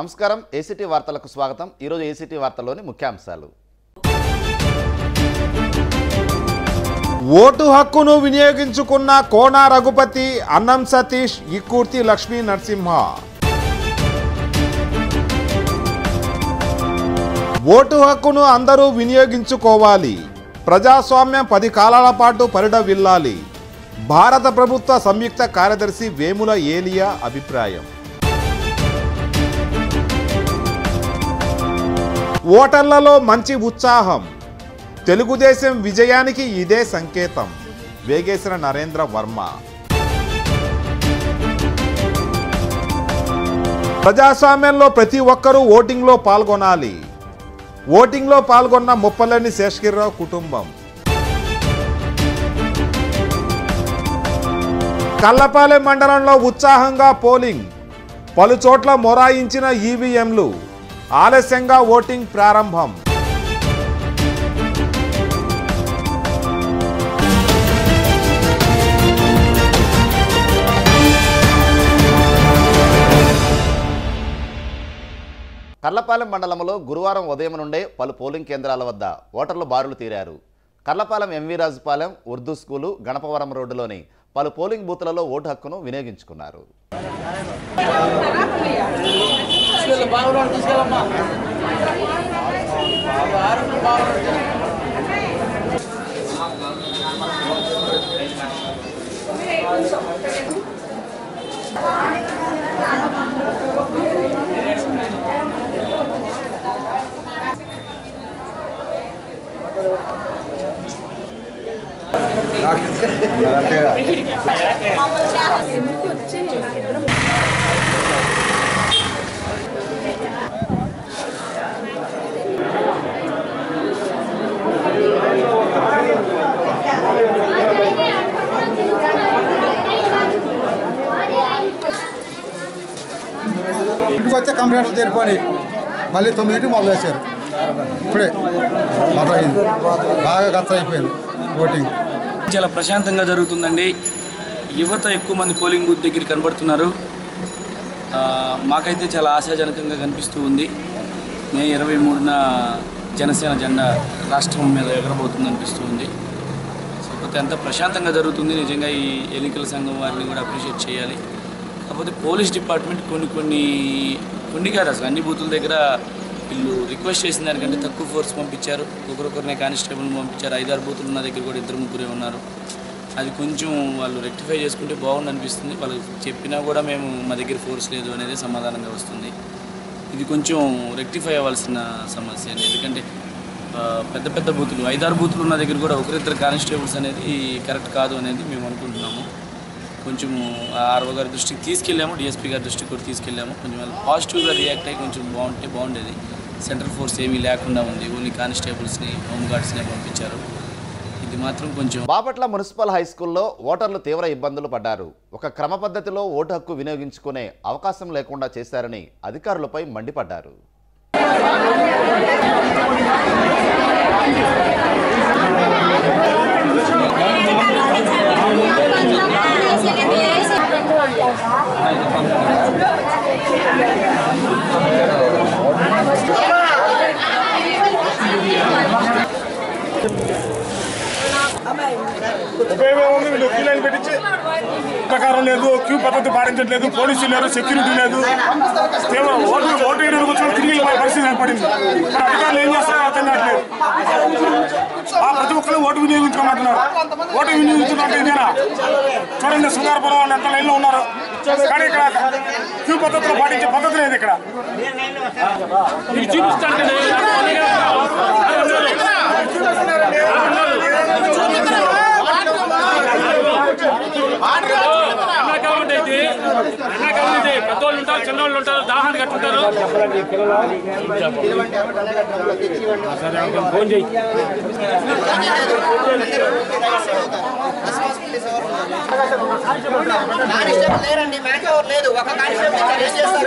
నమస్కారం ఏసీటీ వార్తలకు స్వాగతం। ఈ రోజు ఏసీటీ వార్తల్లోని ముఖ్యాంశాలు। ఓటు హక్కును వినియోగించుకున్న కోన రఘుపతి, అన్నం సతీష్, ఇక్కుర్తి లక్ష్మీ నరసింహ। ఓటు హక్కును అందరూ వినియోగించుకోవాలి। ప్రజాస్వామ్యం 10 కాలాల పాటు పరిడవిల్లాలి। భారత ప్రభుత్వ సంయుక్త కార్యదర్శి వేముల ఏలియా అభిప్రాయం। ఓటర్లలో మంచి ఉత్సాహం। తెలుగుదేశం విజయానికి ఇదే సంకేతం। వేగేశ్వర నరేంద్ర వర్మ। ప్రజాస్వామ్యంలో ప్రతి ఒక్కరూ ఓటింగ్లో పాల్గొనాలి। ఓటింగ్లో పాల్గొన్న ముప్పలేని శేషగిరిరావు కుటుంబం। కల్లపాలెం మండలంలో ఉత్సాహంగా పోలింగ్। పలు చోట్ల మొరాయించిన ఈవీఎంలు। ఆలస్యంగా ఓటింగ్ ప్రారంభం। కర్లపాలెం మండలంలో గురువారం ఉదయం నుండే పలు పోలింగ్ కేంద్రాల వద్ద ఓటర్లు బారులు తీరారు। కర్లపాలెం ఎంవి రాజుపాలెం, ఉర్దూ స్కూలు, గణపవరం రోడ్డులోని పలు పోలింగ్ బూత్లలో ఓటు హక్కును వినియోగించుకున్నారు। ఇంటికి వచ్చే కంప్లైంట్లు తెరుకొని మళ్ళీ 9కి మొదలు వేశారు। ఇప్పుడే మొదలైంది, బాగా ఖర్చు అయిపోయింది ఓటింగ్। చాలా ప్రశాంతంగా జరుగుతుందండి। యువత ఎక్కువ మంది పోలింగ్ బూత్ దగ్గర కనబడుతున్నారు। మాకైతే చాలా ఆశాజనకంగా కనిపిస్తూ ఉంది। మే 23న జనసేన జెండా రాష్ట్రం మీద ఎగరబోతుంది అనిపిస్తూ ఉంది। కాకపోతే అంత ప్రశాంతంగా జరుగుతుంది। నిజంగా ఈ ఎన్నికల సంఘం వారిని కూడా అప్రిషియేట్ చేయాలి। కాకపోతే పోలీస్ డిపార్ట్మెంట్ కొన్ని కాదు, అసలు అన్ని బూతుల దగ్గర వీళ్ళు రిక్వెస్ట్ చేసిన దానికంటే తక్కువ ఫోర్స్ పంపించారు। ఒకరికొకరినే కానిస్టేబుల్ని పంపించారు। 5-6 బూతులు ఉన్న దగ్గర కూడా 2-3 ఉన్నారు। అది కొంచెం వాళ్ళు రెక్టిఫై చేసుకుంటే బాగుంది అనిపిస్తుంది। వాళ్ళు చెప్పినా కూడా మేము మా దగ్గర ఫోర్స్ లేదు అనేది సమాధానంగా వస్తుంది। ఇది కొంచెం రెక్టిఫై అవ్వాల్సిన సమస్య అండి। ఎందుకంటే పెద్ద పెద్ద బూతులు 5-6 బూతులు ఉన్న దగ్గర కూడా 1-2 కానిస్టేబుల్స్ అనేది కరెక్ట్ కాదు అనేది మేము అనుకుంటున్నాము। కొంచెం ఆర్ఓ గారి దృష్టికి తీసుకెళ్ళాము, డిఎస్పీ గారి దృష్టికి కూడా తీసుకెళ్ళాము। కొంచెం వాళ్ళు పాజిటివ్గా రియాక్ట్ అయ్యి కొంచెం బాగుండేది। సెంట్రల్ ఫోర్స్ ఏమీ లేకుండా ఉంది, ఓన్లీ కానిస్టేబుల్స్ని, హోంగార్డ్స్ని పంపించారు। ఇది మాత్రం కొంచెం బాపట్ల మున్సిపల్ హై స్కూల్లో ఓటర్లు తీవ్ర ఇబ్బందులు పడ్డారు। ఒక క్రమ పద్ధతిలో ఓటు హక్కు వినియోగించుకునే అవకాశం లేకుండా చేశారని అధికారులపై మండిపడ్డారు। ప్రకారం లేదు, క్యూ పద్ధతి పాటించట్లేదు, పోలీసులు లేరు, సెక్యూరిటీ లేదు, ఓటు వేయడానికి వచ్చిన తిరిగి పరిస్థితి ఏర్పడింది। మరి అధికారులు ఏం చేస్తారో అర్థం కావట్లేదు। ప్రతి ఒక్కరు ఓటు వినియోగించుకోమంటున్నారు। ఓటు వినియోగించుకుంటే ఇదేనా? చూడండి, శృంగారపురం వాళ్ళు ఎంత లైన్లో ఉన్నారు, కానీ ఇక్కడ క్యూ పద్ధతిలో పాటించే పద్ధతి లేదు। ఇక్కడ పెద్దోళ్ళు ఉంటారు, చిన్నోళ్ళు ఉంటారు, దాహాన్ని కట్టుంటారు। ఫోన్ చేయి। కానిస్టేబుల్ లేరండి, మ్యాన్ పవర్ లేదు, ఒక కానిస్టేబుల్ ఏం చేస్తారు?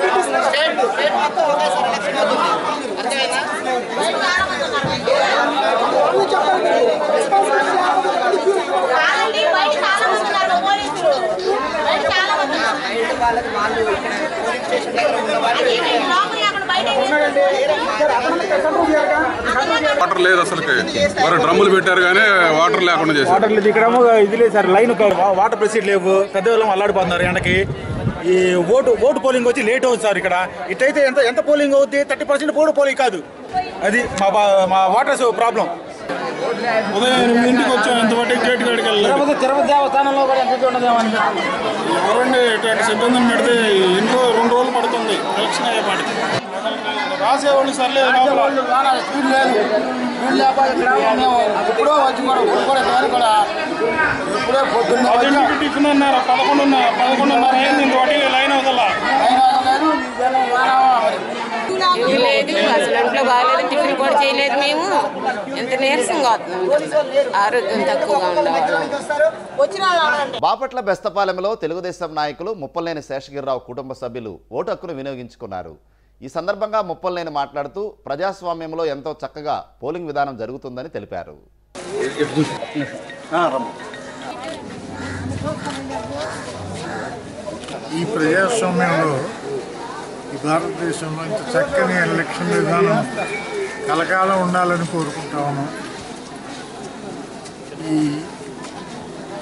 స్టేట్ మొత్తం ఒకేసారి ఎలక్షన్ అవుతుంది, అర్థమైందా? వాళ్ళకి వాళ్ళు ఇక్కడ పోలీస్ స్టేషన్ దగ్గర ఉన్న వాళ్ళు వాటర్ లేదు అసలు, డ్రమ్ములు పెట్టారు కానీ వాటర్ లేకుండా చేశారు. వాటర్ లేదు ఇక్కడ, ఇది లేదు సార్, లైన్ వాటర్ ఫెసిలిటీ లేవు, పెద్దవాళ్ళం అల్లాడిపోతున్నారు ఎండకి. ఈ ఓటు పోలింగ్ వచ్చి లేట్ అవుతుంది సార్. ఇక్కడ ఇట్లయితే ఎంత పోలింగ్ అవుతుంది? 30% కూడా పోలింగ్ కాదు. అది మా వాటర్ ప్రాబ్లం. ఉదయం 8 వచ్చాం, ఇంతవరకు గేట్ కాడికి వెళ్ళలేదు. తిరుపతి దేవస్థానంలో కూడా ఎంత ఉండదేమో ఎవరండి ఇటువంటి సిబ్బందిని పెడితే ఇంట్లో 2 రోజులు పడుతుంది ఎలక్షన్ అయ్యేపాటికి. రాసేవాళ్ళు సర్లేదు, టిఫిన్ అన్నారు 11:30 అయింది, ఇంకోటి లైన్ అవుతుందా? లేదు అసలు, ఇంట్లో బాగాలేదు, టిఫిన్ కూడా చేయలేదు. మేము ఎంత నీరసంగా అవుతున్నాం, ఆరోగ్యం తక్కువగా ఉండేవాళ్ళం. బాపట్ల బెస్తపాలెంలో తెలుగుదేశం నాయకులు ముప్పలనేని శేషగిరిరావు కుటుంబ సభ్యులు ఓటు హక్కును వినియోగించుకున్నారు. ఈ సందర్భంగా ముప్పలనేని మాట్లాడుతూ ప్రజాస్వామ్యంలో ఎంతో చక్కగా పోలింగ్ విధానం జరుగుతుందని తెలిపారు. ఈ ప్రజాస్వామ్యంలో ఈ భారతదేశంలో ఇంత చక్కని ఎలక్షన్ విధానం కలకాలం ఉండాలని కోరుకుంటా ఉన్నాం. ఈ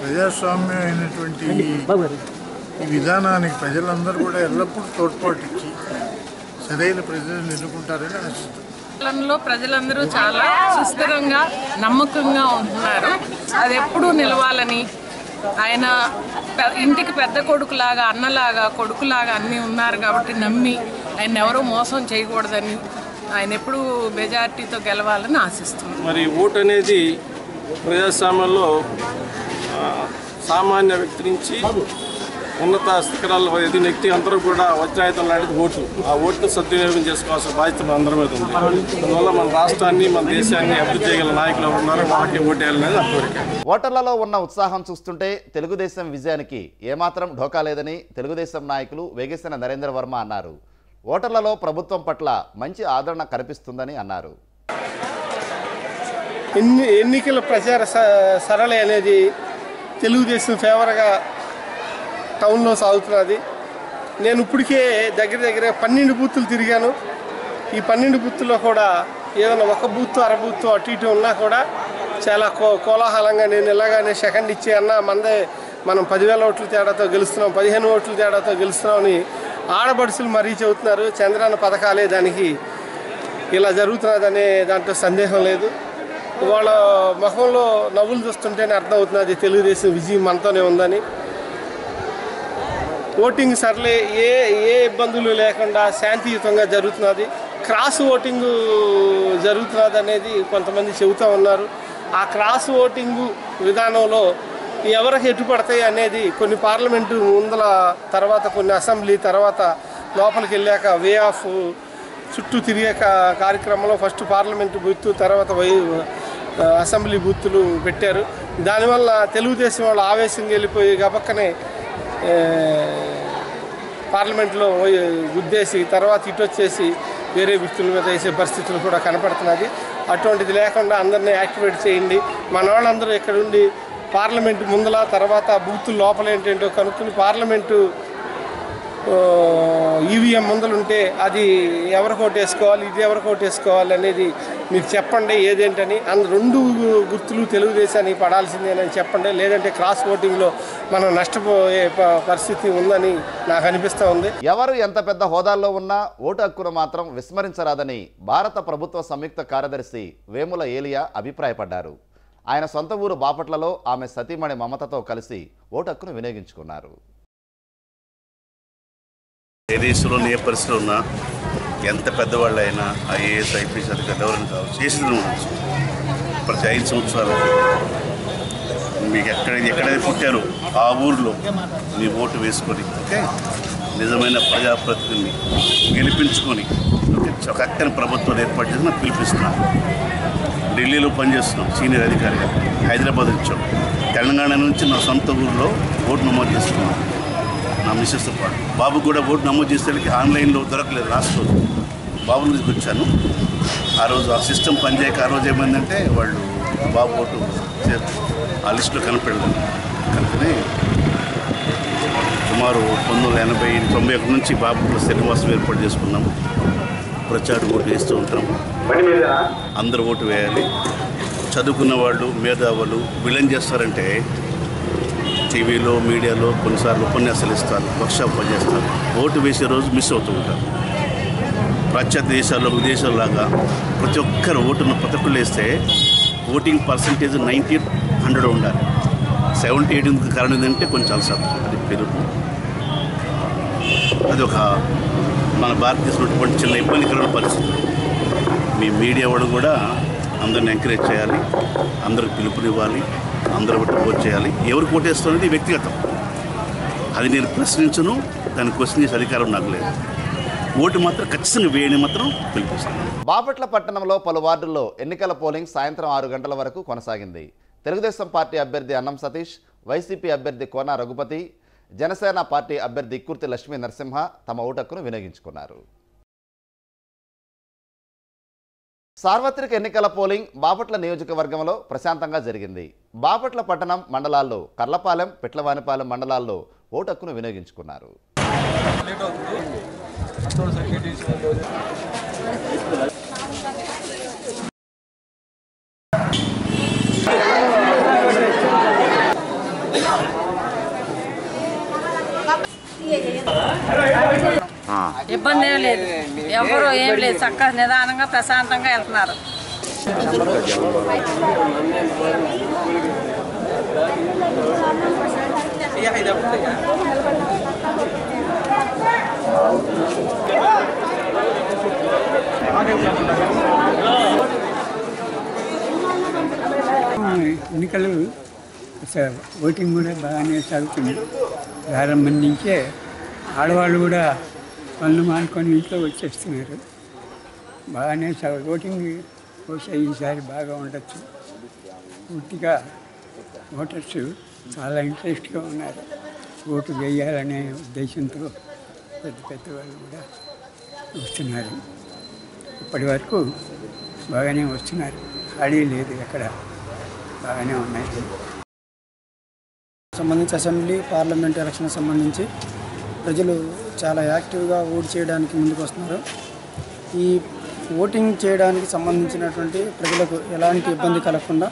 ప్రజాస్వామ్యం అయినటువంటి ఈ విధానానికి ప్రజలందరూ కూడా ఎల్లప్పుడూ తోడ్పాటు ఇచ్చి సరైన ప్రజలను ఎన్నుకుంటారని ఆశిస్తున్నాం. ప్రజలందరూ చాలా సుస్థిరంగా నమ్మకంగా ఉంటున్నారు. అది ఎప్పుడూ నిలవాలని, ఆయన ఇంటికి పెద్ద కొడుకులాగా, అన్నలాగా, కొడుకులాగా అన్నీ ఉన్నారు కాబట్టి నమ్మి ఆయన ఎవరూ మోసం చేయకూడదని, ఆయన ఎప్పుడూ మెజార్టీతో గెలవాలని ఆశిస్తున్నాం. మరి ఓటు అనేది ప్రజాస్వామ్యంలో సామాన్య వ్యక్తి నుంచి ఉన్నత శిఖరాల వ్యక్తి అందరూ కూడా వజ్రాయుధం లాంటిది ఓటు. ఆ ఓటును సద్వినియోగం చేసుకోవాల్సిన బాధ్యత అందరి మీద ఉంది. అందువల్ల మన రాష్ట్రాన్ని, మన దేశాన్ని అభివృద్ధి చేయగల నాయకులు ఉన్నారు, వాళ్ళకి ఓటేయాలనేది నా కోరిక. ఓటర్లలో ఉన్న ఉత్సాహం చూస్తుంటే తెలుగుదేశం విజయానికి ఏమాత్రం ఢోకా లేదని తెలుగుదేశం నాయకులు వేగేసిన నరేంద్ర వర్మ అన్నారు. ఓటర్లలో ప్రభుత్వం పట్ల మంచి ఆదరణ కనిపిస్తుందని అన్నారు. ఎన్నికల ప్రచార సరళి అనేది తెలుగుదేశం ఫేవర్గా టౌన్లో సాగుతున్నది. నేను ఇప్పటికే దగ్గర 12 బూతులు తిరిగాను. ఈ 12 బూత్తుల్లో కూడా ఏదైనా ఒక బూత్తు, అర బూత్తు అటు ఇటు ఉన్నా కూడా చాలా కోలాహలంగా నేను ఇలాగానే సెకండ్ ఇచ్చి అన్న మనం 10,000 ఓట్ల తేడాతో గెలుస్తున్నాం, 15 ఓట్ల తేడాతో గెలుస్తున్నామని ఆడబడుసులు మరీ చెబుతున్నారు. చంద్రన్న పథకాలే దానికి ఇలా జరుగుతున్నదనే దాంట్లో సందేహం లేదు. వాళ్ళ ముఖంలో నవ్వులు చూస్తుంటేనే అర్థమవుతున్నది తెలుగుదేశం విజయం మనతోనే ఉందని. ఓటింగ్ సర్లే ఏ ఇబ్బందులు లేకుండా శాంతియుతంగా జరుగుతున్నది. క్రాస్ ఓటింగ్ జరుగుతున్నది అనేది కొంతమంది చెబుతూ ఉన్నారు. ఆ క్రాస్ ఓటింగ్ విధానంలో ఎవరికి ఎటు పడతాయి అనేది కొన్ని పార్లమెంటు ముందల తర్వాత, కొన్ని అసెంబ్లీ తర్వాత లోపలికి వెళ్ళాక వే ఆఫ్ చుట్టూ తిరిగే కార్యక్రమంలో ఫస్ట్ పార్లమెంటు బూత్, తర్వాత అసెంబ్లీ బూత్తులు పెట్టారు. దానివల్ల తెలుగుదేశం వాళ్ళు ఆవేశంగా వెళ్ళిపోయి గబక్కనే పార్లమెంట్లో గుద్దేసి తర్వాత ఇటు వచ్చేసి వేరే గుర్తుల మీద వేసే పరిస్థితులు కూడా కనపడుతున్నది. అటువంటిది లేకుండా అందరినీ యాక్టివేట్ చేయండి. మన వాళ్ళందరూ ఇక్కడుండి పార్లమెంటు ముందల తర్వాత బూతుల లోపల ఏంటంటో కనుక్కుని పార్లమెంటు ఈవీఎం ముందలుంటే అది ఎవరికి ఓటేసుకోవాలి, ఇది ఎవరికి ఓటేసుకోవాలి అనేది మీకు చెప్పండి ఏదేంటని. 2 గుర్తులు తెలుగుదేశానికి పడాల్సిందేనని చెప్పండి. లేదంటే క్రాస్ ఓటింగ్లో మనం నష్టపోయే పరిస్థితి ఉందని నాకు అనిపిస్తూ ఉంది. ఎవరు ఎంత పెద్ద హోదాల్లో ఉన్నా ఓటు హక్కును మాత్రం విస్మరించరాదని భారత ప్రభుత్వ సంయుక్త కార్యదర్శి వేముల ఏలియా అభిప్రాయపడ్డారు. ఆయన సొంత ఊరు బాపట్లలో ఆమె సతీమణి మమతతో కలిసి ఓటు హక్కును వినియోగించుకున్నారు. ఏ దేశంలో ఏ పరిస్థితులు ఉన్నా, ఎంత పెద్దవాళ్ళు అయినా, ఐఏఎస్ ఐపీఎస్ అధికారులు ఎవరైనా కావచ్చు, చేసిన ఉండొచ్చు. ప్రతి 5 సంవత్సరాలు మీకు ఎక్కడైతే పుట్టారో ఆ ఊరిలో మీ ఓటు వేసుకొని నిజమైన ప్రజాప్రతినిధిని గెలిపించుకొని ఒక చక్కని ప్రభుత్వం ఏర్పాటు చేసి నాకు పిలిపిస్తున్నాను. ఢిల్లీలో పనిచేస్తున్నాం సీనియర్ అధికారిగా, హైదరాబాద్ వచ్చాం, తెలంగాణ నుంచి నా సొంత ఊరిలో ఓటు నమోదు చేసుకున్నాను. నా మిస్సెస్తో పాటు బాబు కూడా ఓటు నమోదు చేసేసరికి ఆన్లైన్లో దొరకలేదు. లాస్ట్ రోజు బాబుని తీసుకొచ్చాను. ఆ రోజు ఆ సిస్టమ్ పనిచేయక ఆ రోజు ఏమైందంటే వాళ్ళు బాబు ఓటు ఆ లిస్టులో కనపడలేదు. కనుకనే సుమారు 1980-91 నుంచి బాబు స్థిర నివాసం ఏర్పాటు చేసుకున్నాము. ప్రచారం ఓటు వేస్తూ ఉంటాం. అందరూ ఓటు వేయాలి. చదువుకున్న వాళ్ళు, మేధావులు వీళ్ళేం చేస్తారంటే టీవీలో, మీడియాలో కొన్నిసార్లు ఉపన్యాసాలు ఇస్తారు, వర్క్షాప్ పనిచేస్తారు. ఓటు వేసే రోజు మిస్ అవుతూ ఉంటారు. పాశ్చాత్య దేశాల్లో, విదేశాల్లాగా ప్రతి ఒక్కరు ఓటును ప్రతి ఒక్కరు వేస్తే ఓటింగ్ పర్సంటేజ్ 90-100 ఉండాలి. 70-80 కారణం ఏంటంటే కొంచెం అలసత్వం, అది పెరుగు. అది ఒక మన భారతదేశంలో చిన్న ఇబ్బందికరమైన పరిస్థితి. మీ మీడియా వాడు కూడా అందరిని ఎంకరేజ్ చేయాలి, అందరికి పిలుపునివ్వాలి, అందరూ బట్టి ఓట్ చేయాలి. ఎవరు ఓటేస్తున్నది వ్యక్తిగతం, అది నేను ప్రశ్నించను, దాన్ని క్వశ్చన్ చేసే అధికారం నాకు లేదు. ఓటు మాత్రం ఖచ్చితంగా వేయని మాత్రం పిలిపిస్తాను. బాపట్ల పట్టణంలో పలు వార్డుల్లో ఎన్నికల పోలింగ్ సాయంత్రం 6 గంటల వరకు కొనసాగింది. తెలుగుదేశం పార్టీ అభ్యర్థి అన్నం సతీష్, వైసీపీ అభ్యర్థి కోన రఘుపతి, జనసేన పార్టీ అభ్యర్థి ఇక్కుర్తి లక్ష్మీ నరసింహ తమ ఓటు హక్కును వినియోగించుకున్నారు. సార్వత్రిక ఎన్నికల పోలింగ్ బాపట్ల నియోజకవర్గంలో ప్రశాంతంగా జరిగింది. బాపట్ల పట్టణం మండలాల్లో కర్లపాలెం, పిట్లవానిపాలెం మండలాల్లో ఓటు హక్కును వినియోగించుకున్నారు. ఇబ్బంది ఏం లేదు, ఎవరు ఏం లేదు, చక్కగా నిదానంగా ప్రశాంతంగా వెళ్తున్నారు. ఎన్నికలు ఓటింగ్ కూడా బాగానే సాగుతుంది. ప్రారంభం నుంచే ఆడవాళ్ళు కూడా పనులు మానుకొని ఇంట్లో వచ్చేస్తున్నారు. బాగానే ఓటింగ్ బహుశా ఈసారి బాగా ఉండొచ్చు. పూర్తిగా ఓటర్స్ చాలా ఇంట్రెస్ట్గా ఉన్నారు. ఓటు వేయాలనే ఉద్దేశంతో పెద్ద వాళ్ళు కూడా వస్తున్నారు. ఇప్పటి వరకు బాగానే వస్తున్నారు, ఖాళీ లేదు, ఎక్కడ బాగానే ఉన్నాయి. సంబంధించి అసెంబ్లీ, పార్లమెంట్ ఎలక్షన్ సంబంధించి ప్రజలు చాలా యాక్టివ్గా ఓటు చేయడానికి ముందుకు వస్తున్నారు. ఈ ఓటింగ్ చేయడానికి సంబంధించినటువంటి ప్రజలకు ఎలాంటి ఇబ్బంది కలగకుండా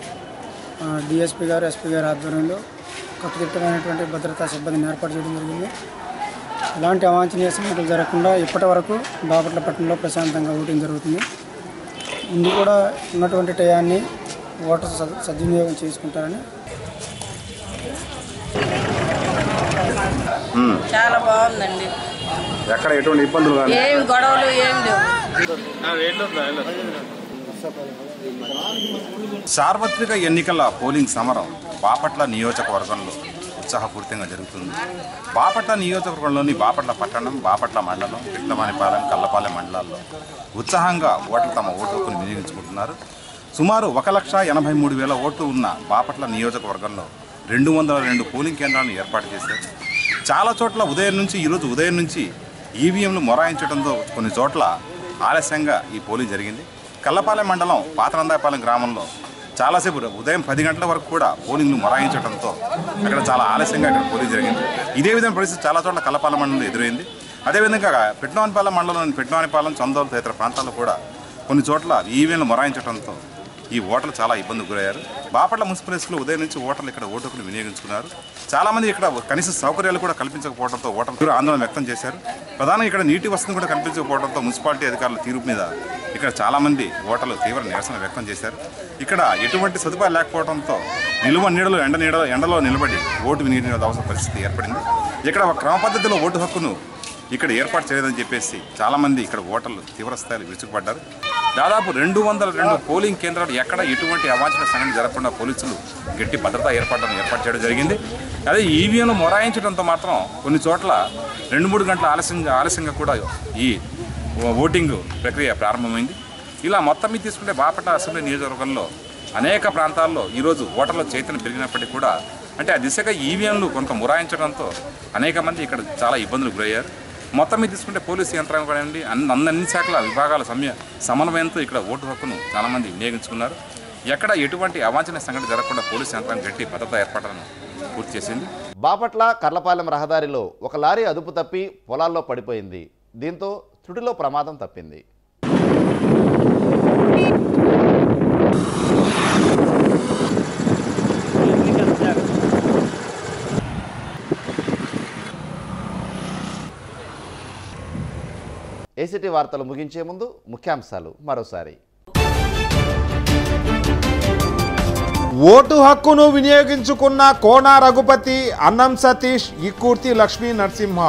డిఎస్పీ గారు, ఎస్పీ గారి ఆధ్వర్యంలో కట్టుదిట్టమైనటువంటి భద్రతా సిబ్బందిని ఏర్పాటు చేయడం జరిగింది. ఎలాంటి అవాంఛనీయ సంఘటనలు జరగకుండా ఇప్పటి వరకు బాపట్ల పట్టణంలో ప్రశాంతంగా ఓటింగ్ జరుగుతుంది. ముందు కూడా ఉన్నటువంటి టయాన్ని ఓటర్ సద్వినియోగం చేసుకుంటారని. చాలా బాగుందండి, ఎక్కడ ఎటువంటి ఇబ్బందులు ఏం గొడవలు ఏం లేవు. సార్వత్రిక ఎన్నికల పోలింగ్ సమరం బాపట్ల నియోజకవర్గంలో ఉత్సాహపూరితంగా జరుగుతుంది. బాపట్ల నియోజకవర్గంలోని బాపట్ల పట్టణం, బాపట్ల మండలం, పిట్లవానిపాలెం, కల్లపాలెం మండలాల్లో ఉత్సాహంగా ఓట్లు తమ ఓటు హక్కును వినియోగించుకుంటున్నారు. సుమారు 1,83,000 ఓట్లు ఉన్న బాపట్ల నియోజకవర్గంలో 202 పోలింగ్ కేంద్రాలను ఏర్పాటు చేశారు. చాలా చోట్ల ఈరోజు ఉదయం నుంచి ఈవీఎంలు మొరాయించడంతో కొన్ని చోట్ల ఆలస్యంగా ఈ పోలింగ్ జరిగింది. కల్లపాలెం మండలం పాతనందాయపాలెం గ్రామంలో చాలాసేపు ఉదయం 10 గంటల వరకు కూడా పోలింగ్ను మొరాయించడంతో అక్కడ చాలా ఆలస్యంగా అక్కడ పోలింగ్ జరిగింది. ఇదే విధంగా పరిస్థితి చాలా చోట్ల కల్లపాలెం మండలంలో ఎదురైంది. అదేవిధంగా పిట్లవానిపాలెం మండలంలోని పిట్లవానిపాలెం, చందోలు తదితర ప్రాంతాల్లో కూడా కొన్ని చోట్ల ఈవీఎంలు మొరాయించడంతో ఈ ఓటర్లు చాలా ఇబ్బందుకు గురయ్యారు. బాపట్ల మున్సిపల్ ఉదయం నుంచి ఓటర్లు ఇక్కడ ఓటు హక్కును వినియోగించుకున్నారు. చాలామంది ఇక్కడ కనీస సౌకర్యాలు కూడా కల్పించకపోవడంతో ఓటర్లు ఆందోళన వ్యక్తం చేశారు. ప్రధానంగా ఇక్కడ నీటి వసతిని కూడా కల్పించకపోవడంతో మున్సిపాలిటీ అధికారుల తీర్పు మీద ఇక్కడ చాలామంది ఓటర్లు తీవ్ర నిరసన వ్యక్తం చేశారు. ఇక్కడ ఎటువంటి సదుపాయాలు లేకపోవడంతో నీడలో ఎండలో నిలబడి ఓటు వినియోగించాల్సిన పరిస్థితి ఏర్పడింది. ఇక్కడ ఒక క్రమ పద్ధతిలో ఓటు హక్కును ఇక్కడ ఏర్పాటు చేయలేదని చెప్పేసి చాలామంది ఇక్కడ ఓటర్లు తీవ్రస్థాయిలో విరుచుకుపడ్డారు. దాదాపు 202 పోలింగ్ కేంద్రాలు ఎక్కడ ఎటువంటి అవాంఛనీయ సంఘటన జరగకుండా పోలీసులు గట్టి భద్రతా ఏర్పాటు చేయడం జరిగింది. అదే ఈవీఎంలు మొరాయించడంతో మాత్రం కొన్ని చోట్ల 2-3 గంటల ఆలస్యంగా కూడా ఈ ఓటింగ్ ప్రక్రియ ప్రారంభమైంది. ఇలా మొత్తం మీద తీసుకుంటే బాపట్ల అసెంబ్లీ నియోజకవర్గంలో అనేక ప్రాంతాల్లో ఈరోజు ఓటర్ల చైతన్యం పెరిగినప్పటికీ కూడా అంటే ఆ దిశగా ఈవీఎంలు కొంత మొరాయించడంతో అనేక మంది ఇక్కడ చాలా ఇబ్బందులు గురయ్యారు. మొత్తం మీద తీసుకుంటే పోలీసు యంత్రాంగం కానివ్వండి అన్ని శాఖల విభాగాల సమన్వయంతో ఇక్కడ ఓటు హక్కును చాలామంది వినియోగించుకున్నారు. ఎక్కడ ఎటువంటి అవాంఛనీయ సంఘటన జరగకుండా పోలీసు యంత్రాంగం గట్టి భద్రతా ఏర్పాట్లను పూర్తి చేసింది. బాపట్ల కర్లపాలెం రహదారిలో ఒక లారీ అదుపు తప్పి పొలాల్లో పడిపోయింది. దీంతో త్రుటిలో ప్రమాదం తప్పింది. ఏసీటీ వార్తలు ముగించే ముందు ముఖ్యాంశాలు మరోసారి. ఓటు హక్కును వినియోగించుకున్న కోన రఘుపతి, అన్నం సతీష్, ఇక్కూర్తి లక్ష్మీ నరసింహ.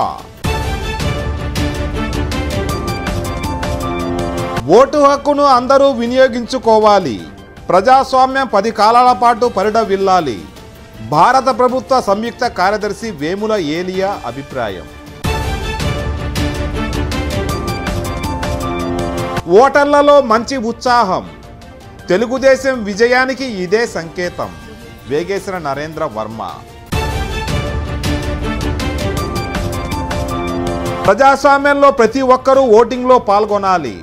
ఓటు హక్కును అందరూ వినియోగించుకోవాలి. ప్రజాస్వామ్యం 10 కాలాల పాటు పరిడవిల్లాలి. భారత ప్రభుత్వ సంయుక్త కార్యదర్శి వేముల ఏలియా అభిప్రాయం. ఓటర్లలో మంచి ఉత్సాహం. తెలుగుదేశం విజయానికి ఇదే సంకేతం. వేగేశ్వర నరేంద్ర వర్మ. ప్రజాస్వామ్యంలో ప్రతి ఒక్కరూ ఓటింగ్లో పాల్గొనాలి.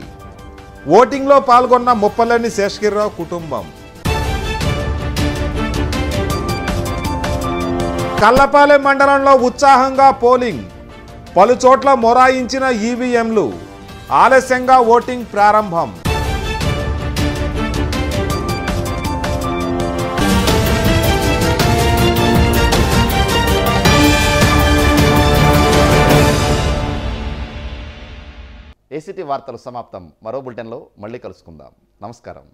ఓటింగ్లో పాల్గొన్న ముప్పలేని శేషగిరిరావు కుటుంబం. కల్లపాలెం మండలంలో ఉత్సాహంగా పోలింగ్. పలు చోట్ల మొరాయించిన ఈవీఎంలు. ఆలస్యంగా ఓటింగ్ ప్రారంభం. ఏసీటీ వార్తలు సమాప్తం. మరో బులెటిన్లో మళ్ళీ కలుసుకుందాం. నమస్కారం.